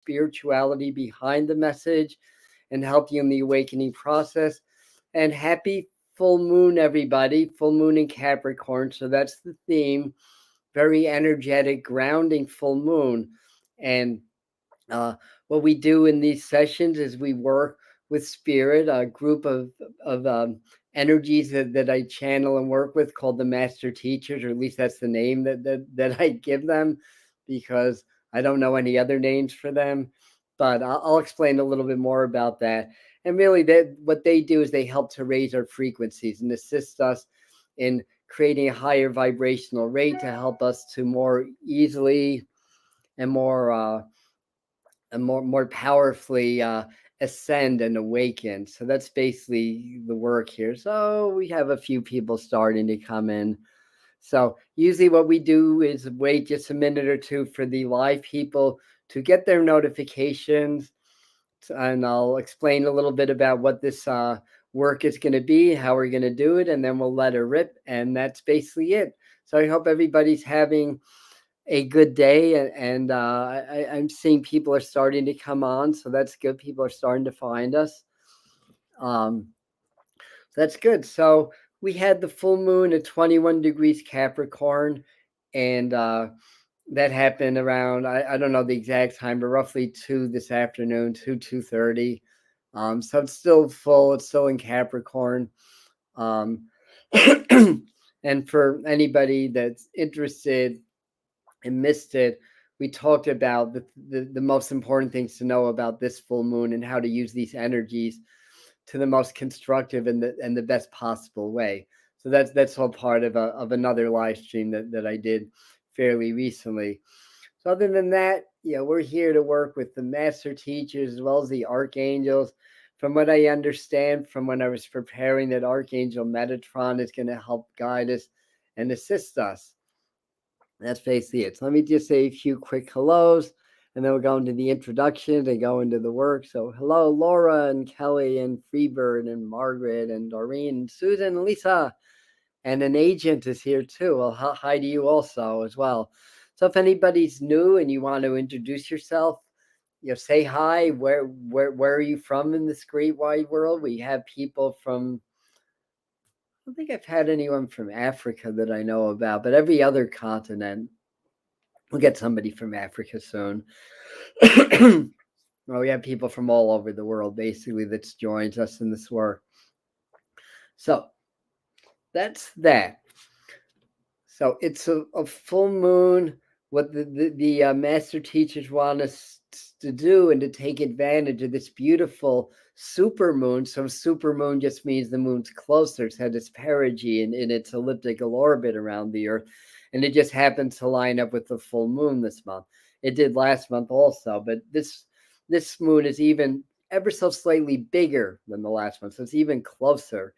spirituality behind the message and help you in the awakening process. And happy full moon, everybody. Full moon in Capricorn. So that's the theme. Very energetic, grounding full moon. And what we do in these sessions is we work with spirit, a group of energies that I channel and work with called the master teachers, or at least that's the name that I give them, because I don't know any other names for them. But I'll explain a little bit more about that. And really, what they do is they help to raise our frequencies and assist us in creating a higher vibrational rate to help us to more easily and more powerfully ascend and awaken. So that's basically the work here. So we have a few people starting to come in. So usually what we do is wait just a minute or two for the live people to get their notifications. And I'll explain a little bit about what this work is going to be, how we're going to do it, and then we'll let her rip. And that's basically it. So I hope everybody's having a good day, and I'm seeing people are starting to come on, so that's good. People are starting to find us. So that's good. So we had the full moon at 21 degrees Capricorn, and that happened around, I don't know the exact time, but roughly 2 this afternoon, 2:30. So it's still full. It's still in Capricorn. Um, and for anybody that's interested and missed it, we talked about the most important things to know about this full moon and how to use these energies to the most constructive and the best possible way. So that's all part of another live stream that I did fairly recently. So other than that, we're here to work with the master teachers as well as the archangels. From what I understand from when I was preparing, that Archangel Metatron is going to help guide us and assist us. That's basically it. So let me just say a few quick hellos, and then we'll go into the introduction and go into the work. So hello, Laura and Kelly and Freebird and Margaret and Doreen and Susan and Lisa. And an agent is here too. Well, hi to you also as well. So if anybody's new and you want to introduce yourself, say hi. Where are you from in this great wide world? We have people from, I don't think I've had anyone from Africa that I know about, but every other continent. We'll get somebody from Africa soon. Well, we have people from all over the world, basically, that joins us in this work. So that's that. So it's a full moon. What the master teachers want us to do and to take advantage of this beautiful super moon. So super moon just means the moon's closer. It's had its perigee in its elliptical orbit around the Earth. And it just happens to line up with the full moon this month. It did last month also, but this moon is even ever so slightly bigger than the last one. So it's even closer.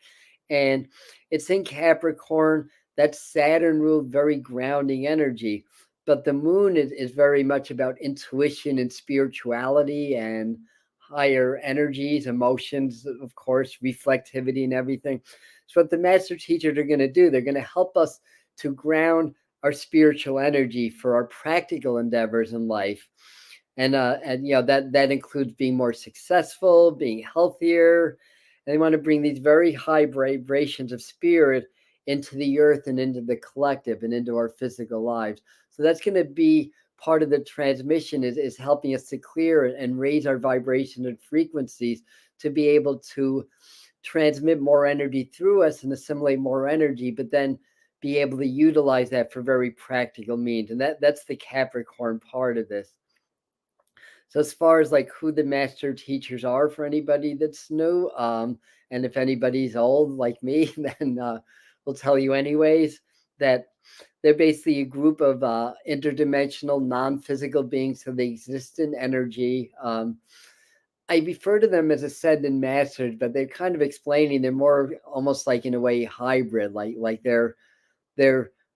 And it's in Capricorn. That's Saturn ruled, very grounding energy. But the moon is very much about intuition and spirituality and higher energies, emotions, of course, reflectivity and everything. So what the master teachers are going to do, they're going to help us to ground our spiritual energy for our practical endeavors in life. And that includes being more successful, being healthier. And they want to bring these very high vibrations of spirit into the earth and into the collective and into our physical lives. So that's going to be part of the transmission, is helping us to clear and raise our vibration and frequencies to be able to transmit more energy through us and assimilate more energy, but then be able to utilize that for very practical means. And that's the Capricorn part of this. So as far as like who the master teachers are for anybody that's new, and if anybody's old like me, then we'll tell you anyways, that they're basically a group of interdimensional, non-physical beings, so they exist in energy. I refer to them as ascended masters, but they're kind of explaining they're more almost like in a way hybrid, like they're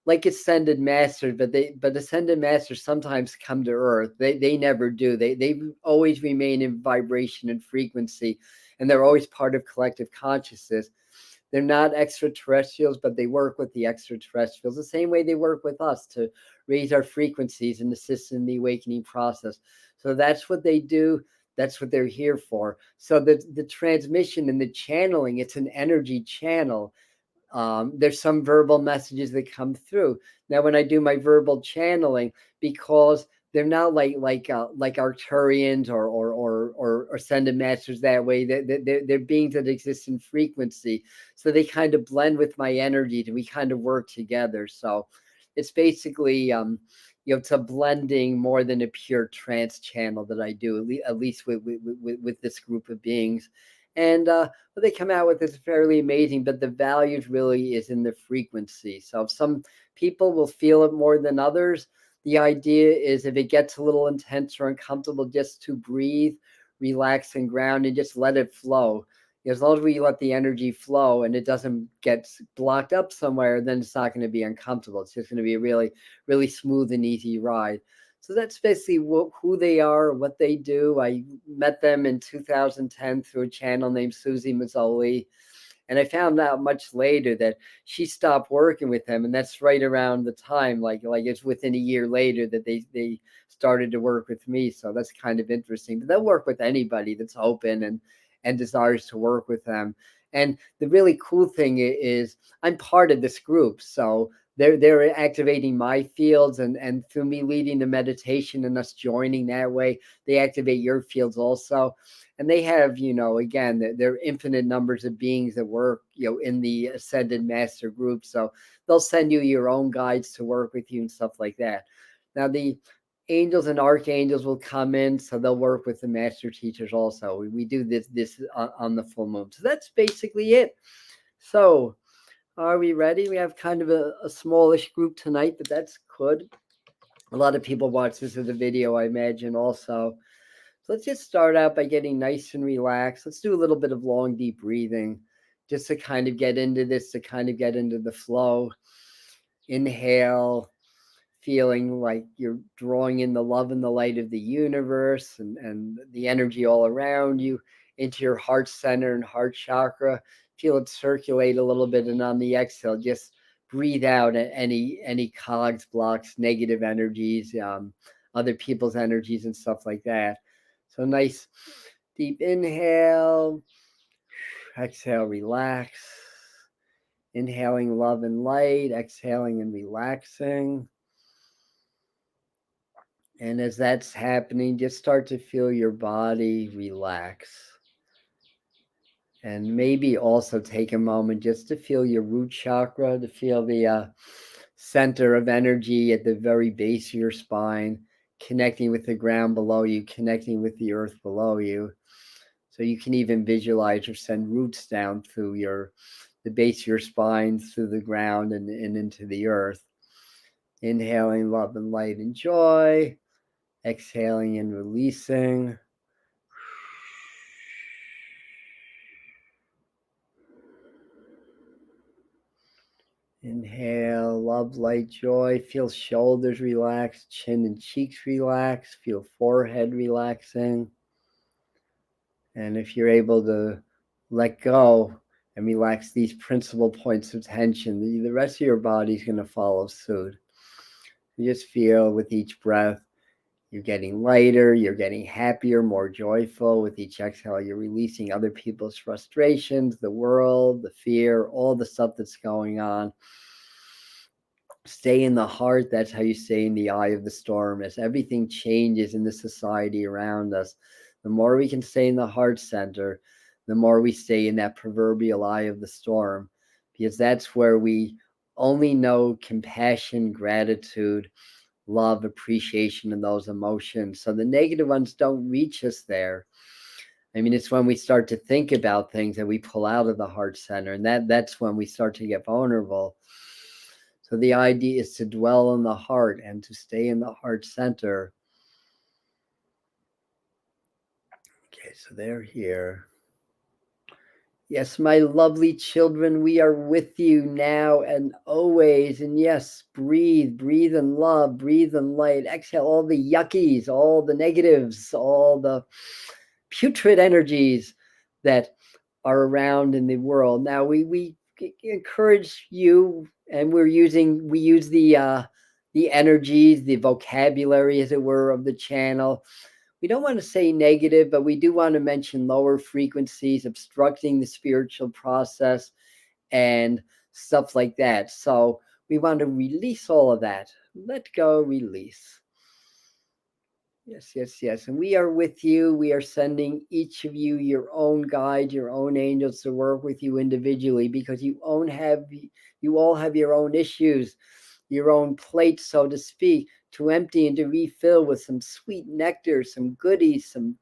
like ascended masters, but ascended masters sometimes come to Earth. They never do. They always remain in vibration and frequency, and they're always part of collective consciousness. They're not extraterrestrials, but they work with the extraterrestrials the same way they work with us to raise our frequencies and assist in the awakening process. So that's what they do. That's what they're here for. So the transmission and the channeling, it's an energy channel. There's some verbal messages that come through. Now, when I do my verbal channeling, because they're not like Arcturians or ascended masters that way. They're beings that exist in frequency, so they kind of blend with my energy. We kind of work together. So it's basically it's a blending more than a pure trance channel that I do, at least with this group of beings. And what they come out with is fairly amazing, but the values really is in the frequency. So some people will feel it more than others. The idea is if it gets a little intense or uncomfortable, just to breathe, relax, and ground, and just let it flow. As long as we let the energy flow and it doesn't get blocked up somewhere, then it's not going to be uncomfortable. It's just going to be a really, really smooth and easy ride. So that's basically who they are, what they do. I met them in 2010 through a channel named Susie Mazzoli. And I found out much later that she stopped working with them. And that's right around the time, like it's within a year later that they started to work with me. So that's kind of interesting. But they'll work with anybody that's open and desires to work with them. And the really cool thing is I'm part of this group. So they're activating my fields, and through me leading the meditation and us joining that way, they activate your fields also. And they have, again, there are infinite numbers of beings that work, in the ascended master group. So they'll send you your own guides to work with you and stuff like that. Now the angels and archangels will come in, so they'll work with the master teachers also. We do this on the full moon. So that's basically it. So are we ready? We have kind of a smallish group tonight, but that's good. A lot of people watch this as a video, I imagine, also. So let's just start out by getting nice and relaxed. Let's do a little bit of long, deep breathing just to kind of get into this, to kind of get into the flow. Inhale, feeling like you're drawing in the love and the light of the universe and the energy all around you into your heart center and heart chakra. Feel it circulate a little bit, and on the exhale, just breathe out any cogs, blocks, negative energies, other people's energies and stuff like that. So nice deep inhale, exhale, relax. Inhaling love and light, exhaling and relaxing. And as that's happening, just start to feel your body relax. And maybe also take a moment just to feel your root chakra, to feel the center of energy at the very base of your spine, connecting with the ground below you, connecting with the earth below you. So you can even visualize or send roots down through the base of your spine, through the ground and into the earth. Inhaling love and light and joy. Exhaling and releasing. Inhale, love, light, joy. Feel shoulders relax, chin and cheeks relax. Feel forehead relaxing. And if you're able to let go and relax these principal points of tension, the rest of your body is going to follow suit. You just feel with each breath, you're getting lighter, you're getting happier, more joyful. With each exhale, you're releasing other people's frustrations, the world, the fear, all the stuff that's going on. Stay in the heart. That's how you stay in the eye of the storm. As everything changes in the society around us, the more we can stay in the heart center, the more we stay in that proverbial eye of the storm, because that's where we only know compassion, gratitude, love, appreciation, and those emotions. So the negative ones don't reach us there. I mean, it's when we start to think about things that we pull out of the heart center, and that's when we start to get vulnerable. So the idea is to dwell in the heart and to stay in the heart center. Okay, so they're here. Yes, my lovely children, we are with you now and always. And yes, breathe in love, breathe in light. Exhale all the yuckies, all the negatives, all the putrid energies that are around in the world. Now we encourage you, and we use the energies, the vocabulary, as it were, of the channel. we don't want to say negative, but we do want to mention lower frequencies obstructing the spiritual process and stuff like that. So we want to release all of that. Let go, release. Yes, yes, yes. And we are with you. We are sending each of you your own guide, your own angels to work with you individually, because you all have your own issues, your own plate, so to speak, to empty and to refill with some sweet nectar, some goodies, some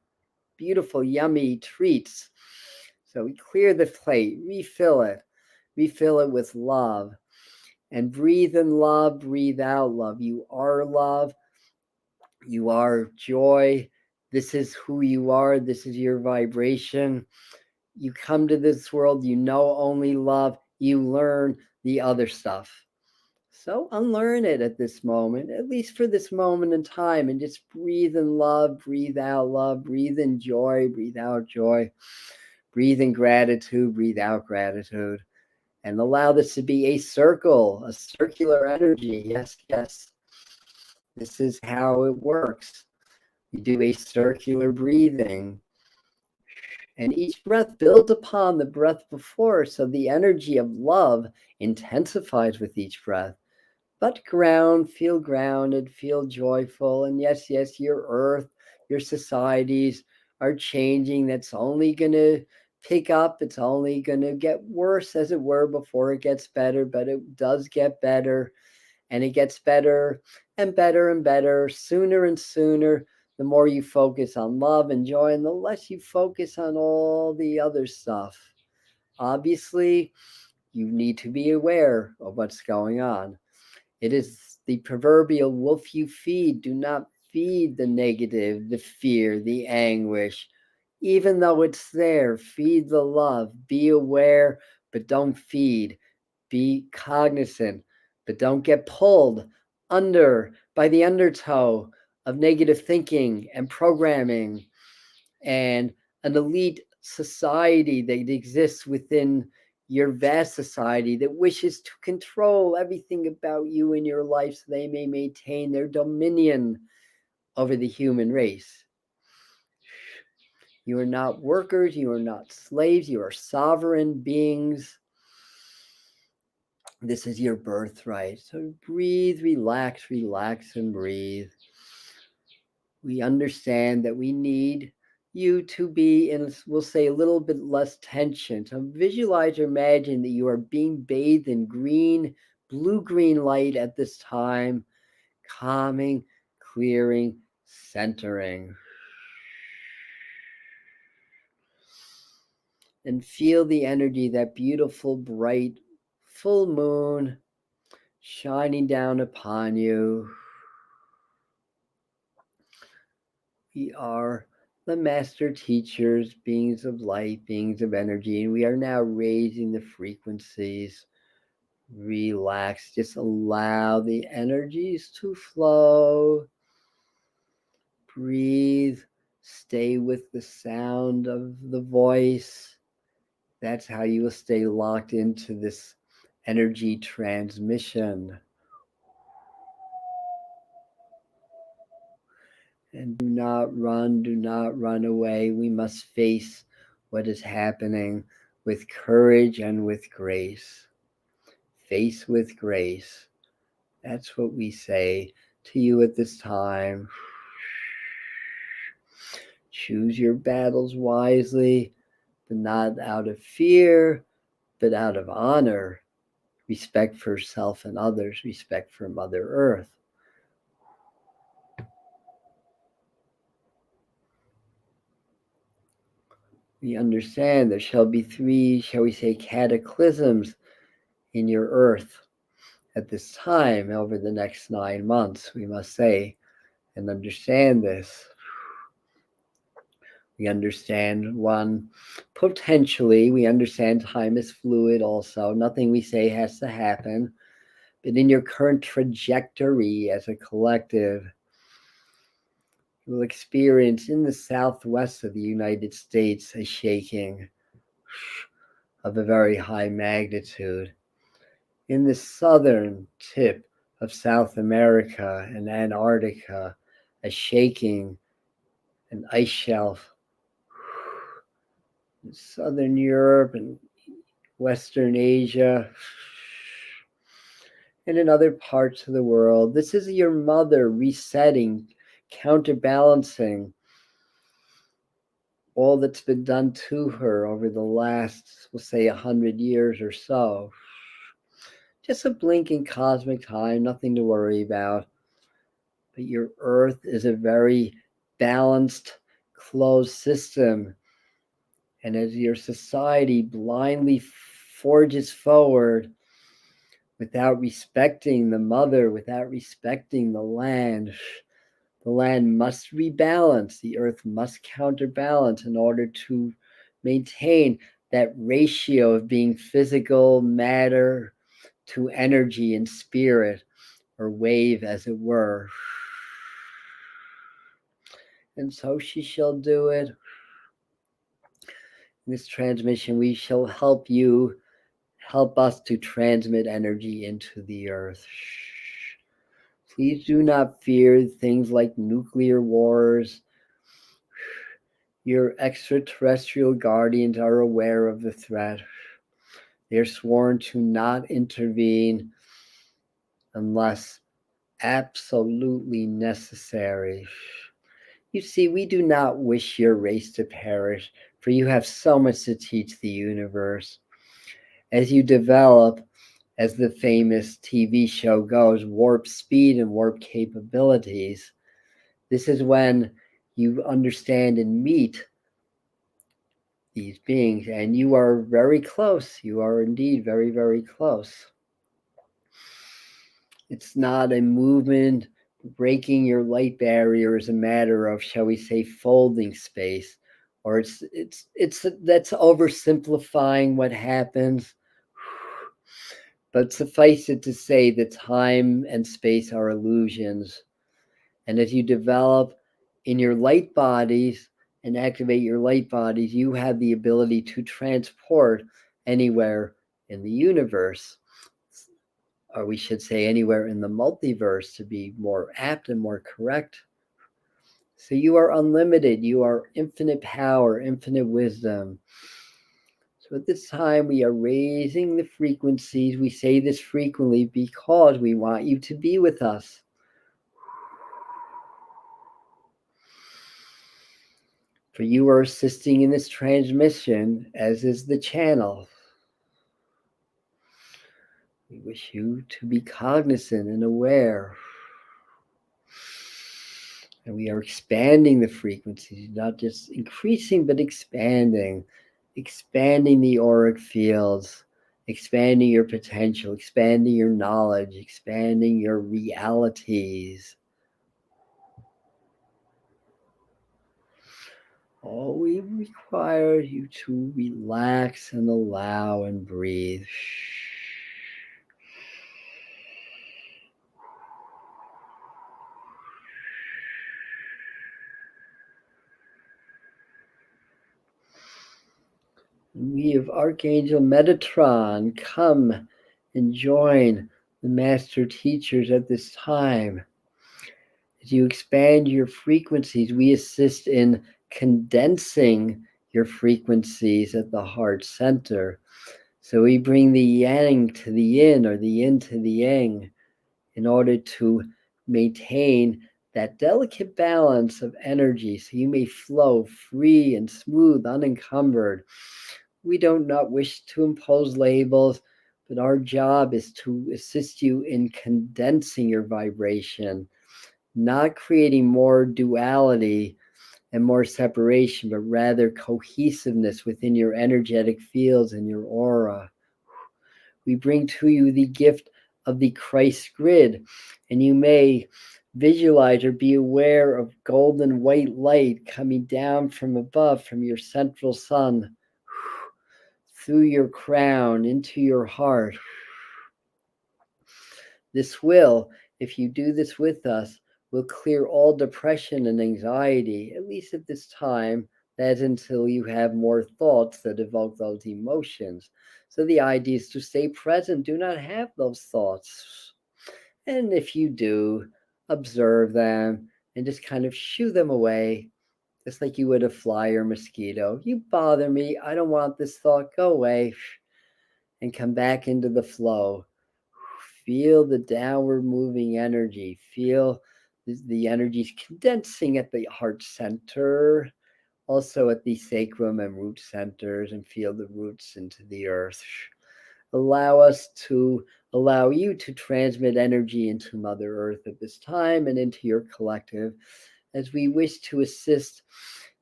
beautiful, yummy treats. So we clear the plate, refill it with love, and breathe in love, breathe out love. You are love. You are joy. This is who you are. This is your vibration. You come to this world, you know only love. You learn the other stuff. So unlearn it at this moment, at least for this moment in time, and just breathe in love, breathe out love, breathe in joy, breathe out joy, breathe in gratitude, breathe out gratitude, and allow this to be a circle, a circular energy. Yes, yes. This is how it works. You do a circular breathing, and each breath builds upon the breath before, so the energy of love intensifies with each breath. But feel grounded, feel joyful, and yes, yes, your earth, your societies are changing. That's only going to pick up. It's only going to get worse, as it were, before it gets better, but it does get better. And it gets better and better and better, sooner and sooner, the more you focus on love and joy, and the less you focus on all the other stuff. Obviously, you need to be aware of what's going on. It is the proverbial wolf you feed. Do not feed the negative, the fear, the anguish. Even though it's there, feed the love. Be aware, but don't feed. Be cognizant, but don't get pulled under by the undertow of negative thinking and programming and an elite society that exists within your vast society that wishes to control everything about you in your life so they may maintain their dominion over the human race. You are not workers, you are not slaves, you are sovereign beings. This is your birthright. So breathe, relax, relax, and breathe. We understand that we need you to be in, we'll say, a little bit less tension. So visualize or imagine that you are being bathed in blue-green light at this time, calming, clearing, centering. And feel the energy, that beautiful, bright, full moon shining down upon you. We are the master teachers, beings of light, beings of energy, and we are now raising the frequencies. Relax, just allow the energies to flow. Breathe, stay with the sound of the voice. That's how you will stay locked into this energy transmission. And do not run away. We must face what is happening with courage and with grace. Face with grace. That's what we say to you at this time. Choose your battles wisely, but not out of fear, but out of honor. Respect for self and others, respect for Mother Earth. We understand there shall be 3, shall we say, cataclysms in your earth at this time over the next 9 months, we must say, and understand this. We understand one, potentially, we understand time is fluid also. Nothing we say has to happen. But in your current trajectory as a collective, you will experience in the southwest of the United States a shaking of a very high magnitude. In the southern tip of South America and Antarctica, a shaking an ice shelf in Southern Europe and Western Asia and in other parts of the world. This is your mother resetting, counterbalancing all that's been done to her over the last, we'll say, 100 years or so. Just a blink in cosmic time, nothing to worry about. But your Earth is a very balanced, closed system. And as your society blindly forges forward without respecting the mother, without respecting the land must rebalance. The Earth must counterbalance in order to maintain that ratio of being physical matter to energy and spirit, or wave, as it were. And so she shall do it. In this transmission, we shall help you, help us to transmit energy into the Earth. Please do not fear things like nuclear wars. Your extraterrestrial guardians are aware of the threat. They're sworn to not intervene unless absolutely necessary. You see, we do not wish your race to perish, for you have so much to teach the universe. As you develop, as the famous TV show goes, warp speed and warp capabilities, this is when you understand and meet these beings, and you are very close. You are indeed very, very close. It's not a movement. Breaking your light barrier is a matter of, shall we say, folding space, or it's that's oversimplifying what happens. But suffice it to say that time and space are illusions. And as you develop in your light bodies and activate your light bodies, you have the ability to transport anywhere in the universe, or we should say anywhere in the multiverse to be more apt and more correct. So you are unlimited. You are infinite power, infinite wisdom. So at this time, we are raising the frequencies. We say this frequently because we want you to be with us. For you are assisting in this transmission, as is the channel. We wish you to be cognizant and aware. And we are expanding the frequencies, not just increasing, but expanding the auric fields, expanding your potential, expanding your knowledge, expanding your realities. All we require you to relax and allow and breathe. We of Archangel Metatron come and join the master teachers at this time. As you expand your frequencies, we assist in condensing your frequencies at the heart center. So we bring the yang to the yin, or the yin to the yang, in order to maintain that delicate balance of energy, so you may flow free and smooth, unencumbered. We do not wish to impose labels, but our job is to assist you in condensing your vibration, not creating more duality and more separation, but rather cohesiveness within your energetic fields and your aura. We bring to you the gift of the Christ grid, and you may visualize or be aware of golden white light coming down from above, from your central sun, through your crown into your heart. This will, if you do this with us, will clear all depression and anxiety, at least at this time. That's until you have more thoughts that evoke those emotions. So the idea is to stay present. Do not have those thoughts. And if you do, observe them and just kind of shoo them away just like you would a fly or mosquito. You bother me. I don't want this thought. Go away. And come back into the flow. Feel the downward moving energy. Feel the energies condensing at the heart center, also at the sacrum and root centers, and feel the roots into the earth. Allow you to transmit energy into Mother Earth at this time and into your collective, as we wish to assist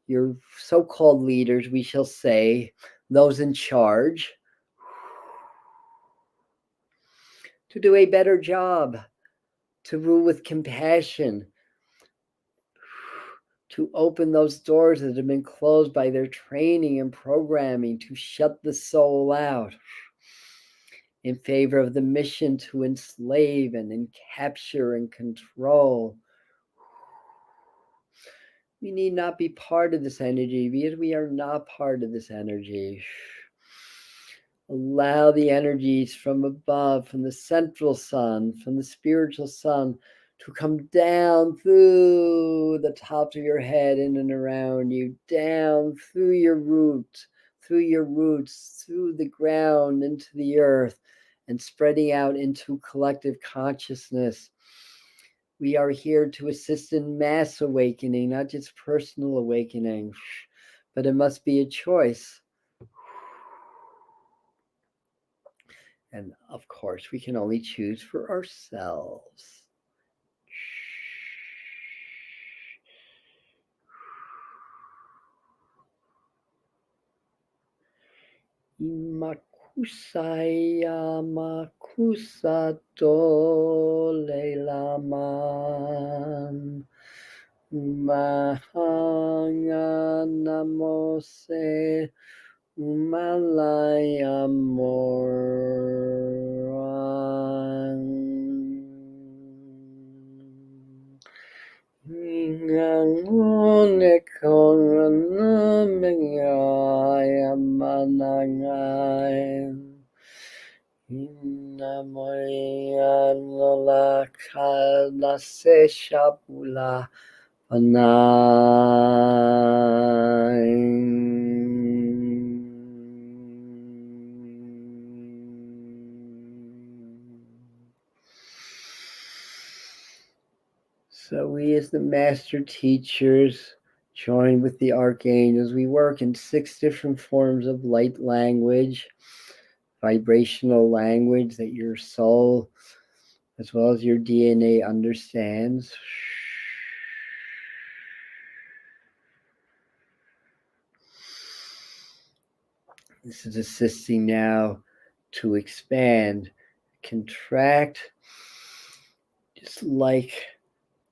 your so-called leaders, we shall say, those in charge, to do a better job, to rule with compassion, to open those doors that have been closed by their training and programming, to shut the soul out in favor of the mission to enslave and capture and control. We need not be part of this energy because we are not part of this energy. Allow the energies from above, from the central sun, from the spiritual sun, to come down through the tops of your head, in and around you, down through your roots, through the ground, into the earth, and spreading out into collective consciousness. We are here to assist in mass awakening, not just personal awakening, but it must be a choice. And of course, we can only choose for ourselves. Imakusaya makusato leilaman mahanga namose Malaya moran ngangone korana mengaya manangai inamoya nola kala se shapula panai. So we as the master teachers join with the archangels. We work in 6 different forms of light language, vibrational language that your soul as well as your DNA understands. This is assisting now to expand, contract, just like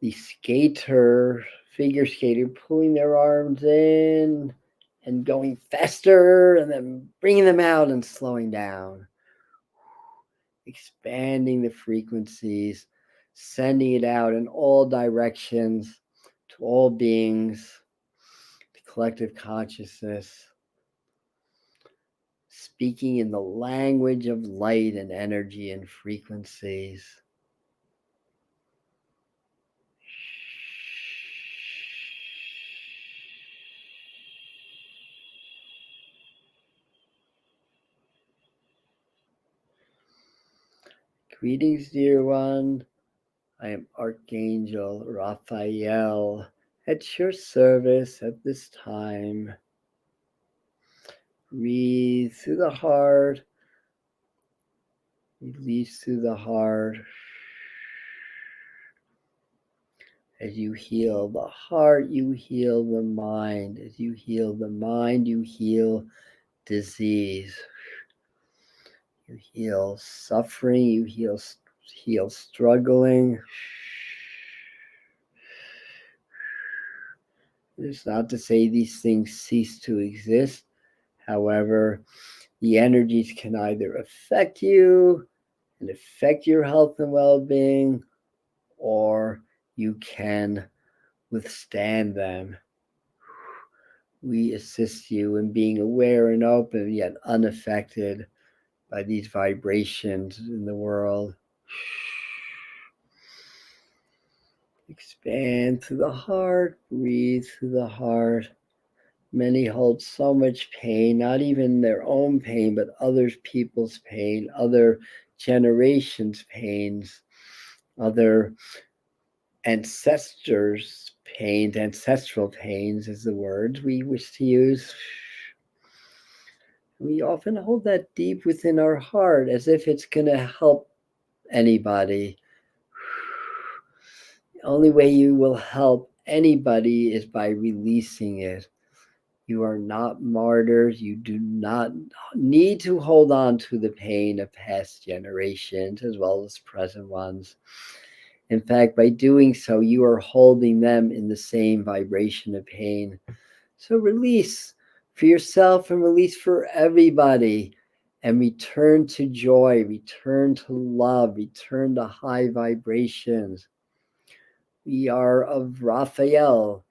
the figure skater, pulling their arms in and going faster and then bringing them out and slowing down. Expanding the frequencies, sending it out in all directions to all beings, to collective consciousness, speaking in the language of light and energy and frequencies. Greetings, dear one. I am Archangel Raphael at your service at this time. Breathe through the heart, release through the heart. As you heal the heart, you heal the mind. As you heal the mind, you heal disease. You heal suffering, you heal struggling. It's not to say these things cease to exist. However, the energies can either affect you and affect your health and well-being, or you can withstand them. We assist you in being aware and open, yet unaffected by these vibrations in the world. Expand through the heart, breathe through the heart. Many hold so much pain, not even their own pain, but other people's pain, other generations' pains, other ancestors' pains, ancestral pains is the word we wish to use. We often hold that deep within our heart as if it's going to help anybody. The only way you will help anybody is by releasing it. You are not martyrs. You do not need to hold on to the pain of past generations as well as present ones. In fact, by doing so, you are holding them in the same vibration of pain. So release for yourself and release for everybody, and return to joy, return to love, return to high vibrations. We are of Raphael,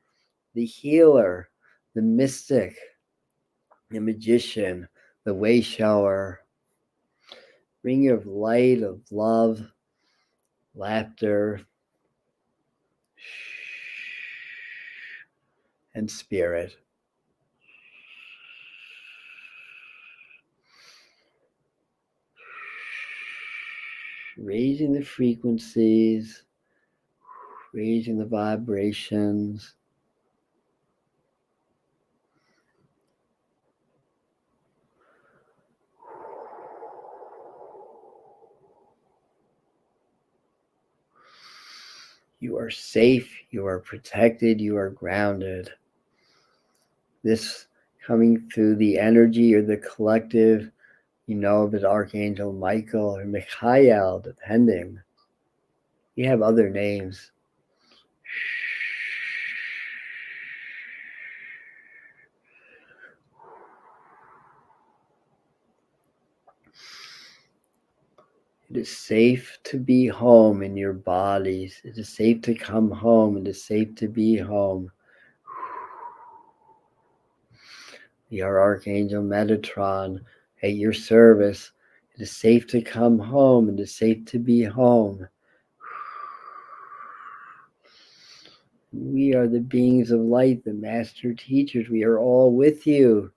the healer, the mystic, the magician, the way shower. Bringer of light, of love, laughter, and spirit. Raising the frequencies, raising the vibrations. You are safe, you are protected, you are grounded. This coming through the energy or the collective, you know of as Archangel Michael or Michael, depending. You have other names. It is safe to be home in your bodies. It is safe to come home. It is safe to be home. We are Archangel Metatron at your service. It is safe to come home. It is safe to be home. We are the beings of light, the master teachers. We are all with you.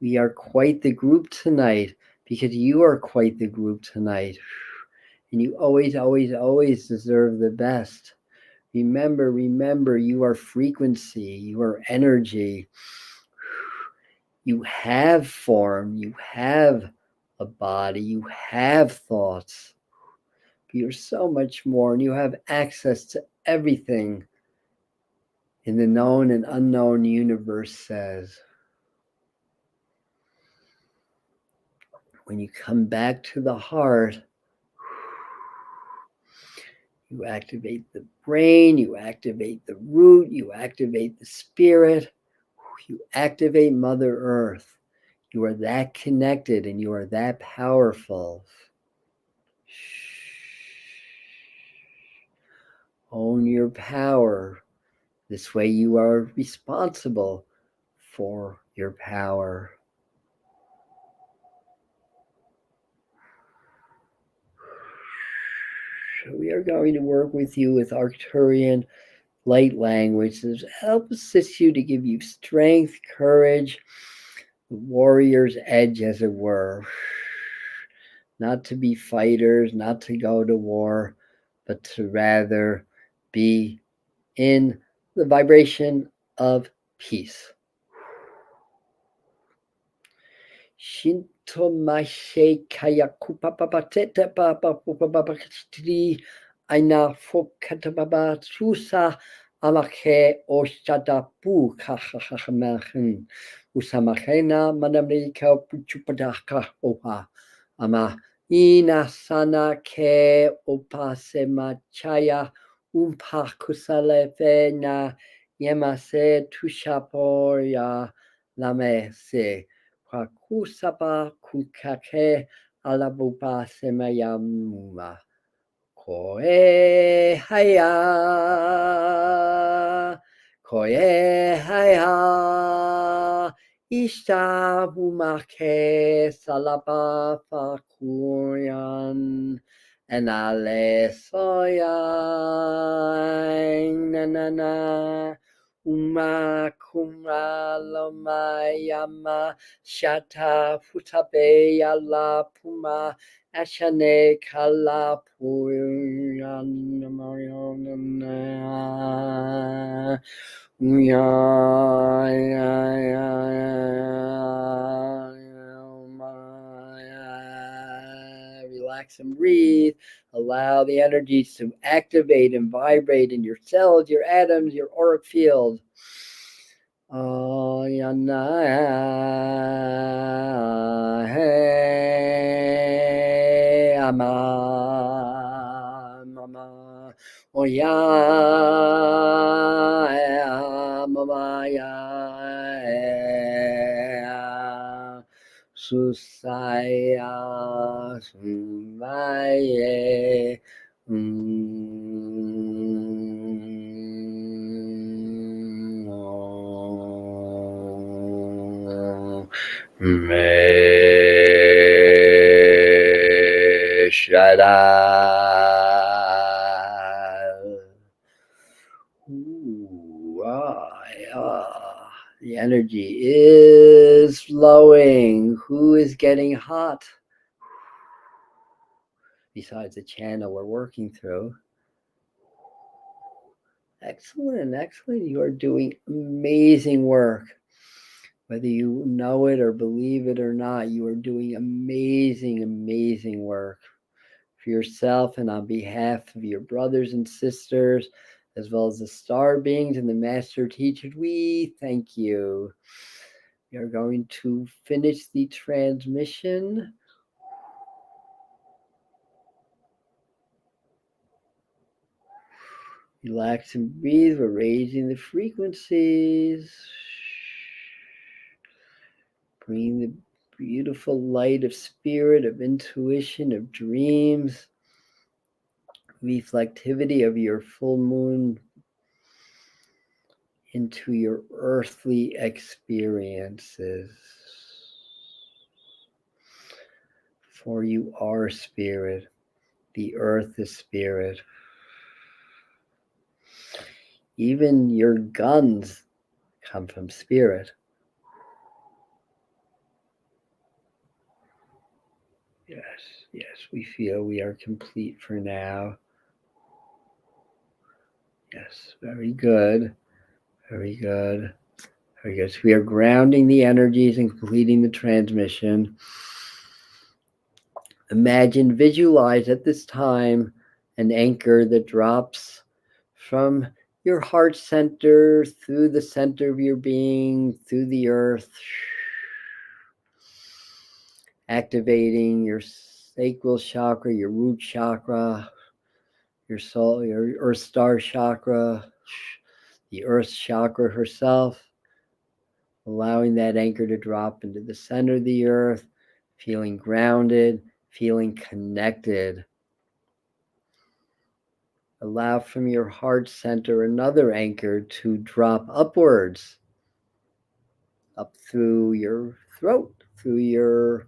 We are quite the group tonight because you are quite the group tonight. And you always, always, always deserve the best. Remember, you are frequency, you are energy. You have form, you have a body, you have thoughts. You're so much more, and you have access to everything in the known and unknown universe says. When you come back to the heart, you activate the brain, you activate the root, you activate the spirit, you activate Mother Earth. You are that connected and you are that powerful. Own your power. This way you are responsible for your power. So we are going to work with you with Arcturian light language to help assist you, to give you strength, courage, the warrior's edge, as it were. Not to be fighters, not to go to war, but to rather be in the vibration of peace. Shinto Mashe Kaya Kupapapateta Papapapapatri Aina Fokatababa Susa Amake Oshadapu Kahahamahin Usamahena Manamerika Puchupadaka Oha Ama Ina Sana Ke Opasema Chaya Umpa Kusalefena Yemase Tushapoya Lame Se Kusapa kukake alabupa semayamuma. Koe haya. Koe haya. Ishta bumake salapa fakuyan. Enale soyang na na na uma kumra loma yama shata futabe yala puma ashane kala puyanamaryonana relax and breathe. Allow the energies to activate and vibrate in your cells, your atoms, your auric field. Oh, yana, hey, ama, mama, oh, ya, mama, ya, susaya, sumaye, The energy is flowing. Who is getting hot? Besides the channel we're working through. Excellent, excellent. You are doing amazing work. Whether you know it or believe it or not, you are doing amazing, amazing work for yourself and on behalf of your brothers and sisters, as well as the star beings and the master teachers. We thank you. We are going to finish the transmission. Relax and breathe. We're raising the frequencies. Bring the beautiful light of spirit, of intuition, of dreams, reflectivity of your full moon into your earthly experiences. For you are spirit. The earth is spirit. Even your guns come from spirit. Yes, yes, we feel we are complete for now. Yes, very good. Very good. Very good. So we are grounding the energies and completing the transmission. Imagine, visualize at this time an anchor that drops from your heart center through the center of your being, through the earth, activating your sacral chakra, your root chakra, your soul, your earth star chakra, the earth chakra herself, allowing that anchor to drop into the center of the earth, feeling grounded, feeling connected. Allow from your heart center another anchor to drop upwards, up through your throat, through your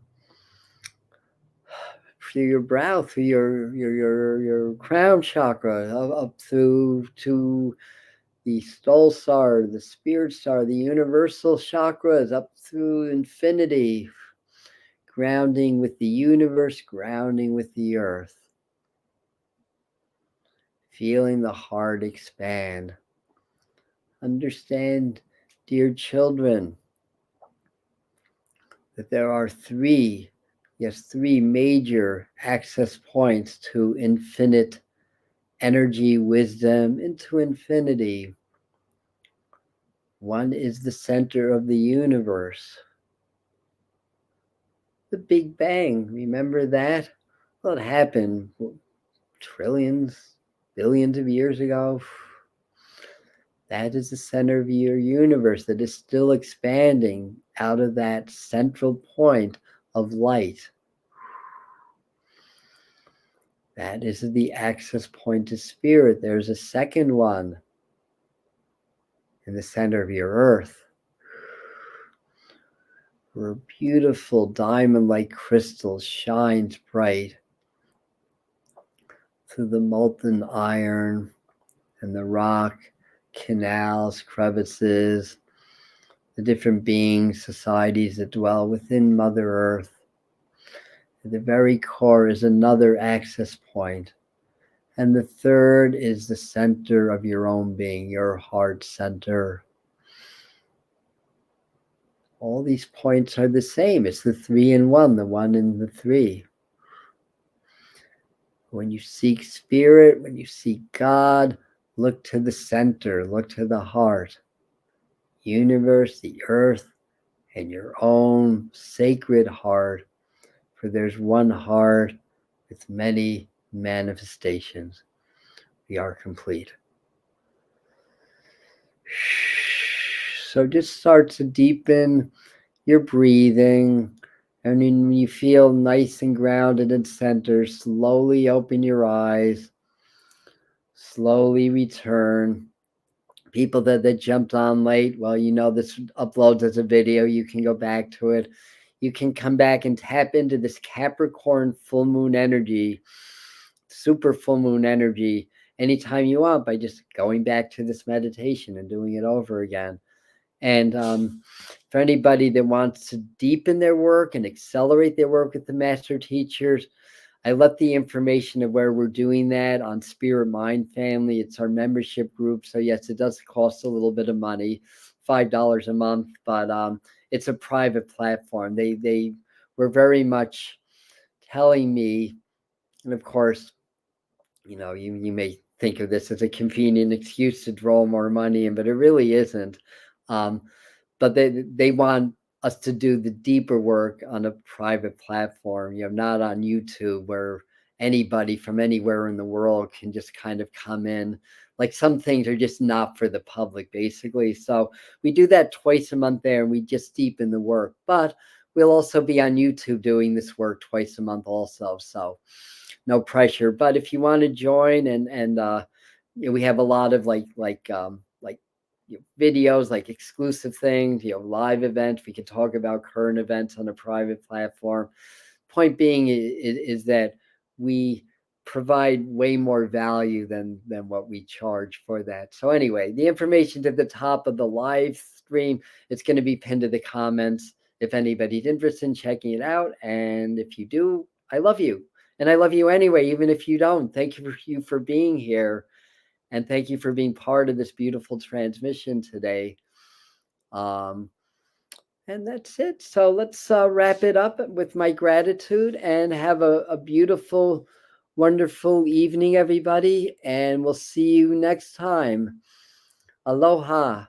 brow, through your crown chakra, up through to the soul star, the spirit star, the universal chakras, up through infinity, grounding with the universe, grounding with the earth. Feeling the heart expand. Understand, dear children, that there are three major access points to infinite energy, wisdom, into infinity. One is the center of the universe. The Big Bang, remember that? Well, it happened trillions, billions of years ago. That is the center of your universe that is still expanding out of that central point of light. That is the access point to spirit. There's a second one in the center of your earth, where a beautiful diamond-like crystal shines bright. through the molten iron and the rock, canals, crevices, the different beings, societies that dwell within Mother Earth. At the very core is another access point. And the third is the center of your own being, your heart center. All these points are the same. It's the 3 in 1, the 1 in the 3. When you seek spirit, when you seek God, look to the center, look to the heart. Universe, the earth, and your own sacred heart. For there's one heart with many manifestations. We are complete. So just start to deepen your breathing. And when you feel nice and grounded and centered, slowly open your eyes. Slowly return. People that jumped on late, well, you know this uploads as a video. You can go back to it. You can come back and tap into this Capricorn full moon energy, super full moon energy, anytime you want by just going back to this meditation and doing it over again. And for anybody that wants to deepen their work and accelerate their work with the master teachers, I left the information of where we're doing that on Spirit Mind Family. It's our membership group. So yes, it does cost a little bit of money, $5 a month, but it's a private platform. They were very much telling me, and of course, you know, you may think of this as a convenient excuse to draw more money in, but it really isn't. But they want us to do the deeper work on a private platform, you know, not on YouTube where anybody from anywhere in the world can just kind of come in. Like some things are just not for the public, basically. So we do that twice a month there, and we just deepen the work. But we'll also be on YouTube doing this work twice a month also. So no pressure. But if you want to join, and you know, we have a lot of like you know, videos, like exclusive things, you know, live events. We can talk about current events on a private platform. Point being is that we provide way more value than what we charge for that. So anyway, the information's at the top of the live stream. It's going to be pinned to the comments if anybody's interested in checking it out. And if you do, I love you. And I love you anyway, even if you don't. Thank you for being here. And thank you for being part of this beautiful transmission today. And that's it. So let's wrap it up with my gratitude and have a beautiful, wonderful evening, everybody. And we'll see you next time. Aloha.